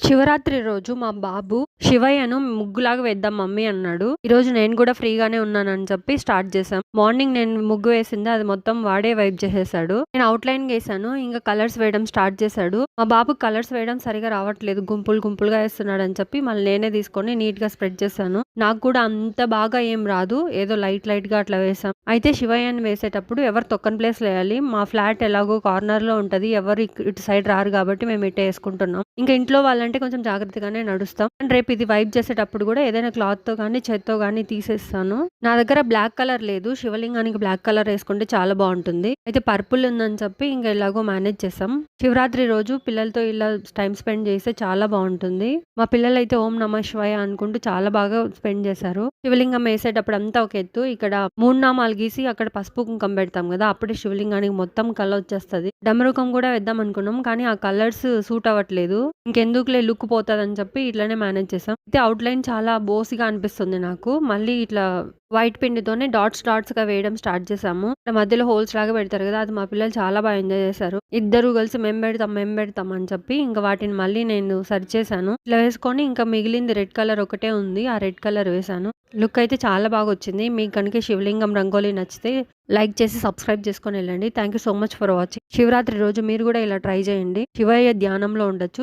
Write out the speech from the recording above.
శివరాత్రి రోజు మా బాబు శివయ్యను ముగ్గులాగా వేద్దాం మమ్మీ అన్నాడు. ఈరోజు నేను కూడా ఫ్రీగానే ఉన్నానని చెప్పి స్టార్ట్ చేశాం. మార్నింగ్ నేను ముగ్గు వేసింది అది మొత్తం వాడే వైప్ చేసేసాడు. నేను అవుట్ లైన్ వేసాను, ఇంకా కలర్స్ వేయడం స్టార్ట్ చేశాడు. మా బాబు కలర్స్ వేయడం సరిగా రావట్లేదు, గుంపులుగా వేస్తున్నాడు అని చెప్పి మళ్ళీ నేనే తీసుకొని నీట్ గా స్ప్రెడ్ చేశాను. నాకు కూడా అంత బాగా ఏం రాదు, ఏదో లైట్ గా అట్లా వేసాం. అయితే శివయ్యని వేసేటప్పుడు ఎవరు తొక్కని ప్లేస్ వేయాలి. మా ఫ్లాట్ ఎలాగో కార్నర్ లో ఉంటది, ఎవరు ఇటు సైడ్ రారు కాబట్టి మేము ఇటే వేసుకుంటున్నాం. ఇంకా ఇంట్లో వాళ్ళంటే కొంచెం జాగ్రత్తగానే నడుస్తాం. అండ్ రేపు ఇది వైప్ చేసేటప్పుడు కూడా ఏదైనా క్లాత్ తో కానీ చేత్తో కానీ తీసేస్తాను. నా దగ్గర బ్లాక్ కలర్ లేదు, శివలింగానికి బ్లాక్ కలర్ వేసుకుంటే చాలా బాగుంటుంది. అయితే పర్పుల్ ఉందని చెప్పి ఇంకా ఎలాగో మేనేజ్ చేసాం. శివరాత్రి రోజు పిల్లలతో ఇలా టైం స్పెండ్ చేస్తే చాలా బాగుంటుంది. మా పిల్లలు అయితే ఓం నమః శివాయ అనుకుంటూ చాలా బాగా స్పెండ్ చేశారు. శివలింగం వేసేటప్పుడు అంతా ఒక ఎత్తు, ఇక్కడ 3 నామాలు గీసి అక్కడ పసుపు కుంకం పెడతాం కదా, అప్పుడే శివలింగానికి మొత్తం కలర్ వచ్చేస్తుంది. డమరుకం కూడా వేద్దాం అనుకున్నాం కానీ ఆ కలర్స్ సూట్ అవ్వట్లేదు. ఇంకెందుకులే లుక్ పోతుందని చెప్పి ఇట్లానే మేనేజ్ చేసాం. అయితే అవుట్ లైన్ చాలా బోసిగా అనిపిస్తుంది నాకు. మళ్ళీ ఇట్లా వైట్ పిండితోనే డాట్స్ గా వేయడం స్టార్ట్ చేసాము. మధ్యలో హోల్స్ లాగా పెడతారు కదా, అది మా పిల్లలు చాలా బాగా ఎంజాయ్ చేశారు. ఇద్దరు కలిసి మేము పెడతాం అని చెప్పి ఇంకా వాటిని మళ్ళీ నేను సర్చ్ చేశాను. ఇట్లా వేసుకొని ఇంకా మిగిలింది రెడ్ కలర్ ఒకటే ఉంది, ఆ రెడ్ కలర్ వేసాను. లుక్ అయితే చాలా బాగా వచ్చింది. మీకు కనుక శివలింగం రంగోలీ నచ్చితే లైక్ చేసి సబ్స్క్రైబ్ చేసుకొని వెళ్ళండి. Thank you so much for watching. Shivaratri రోజు మీరు కూడా ఇలా ట్రై చేయండి. శివయ్య ధ్యానంలో ఉండొచ్చు.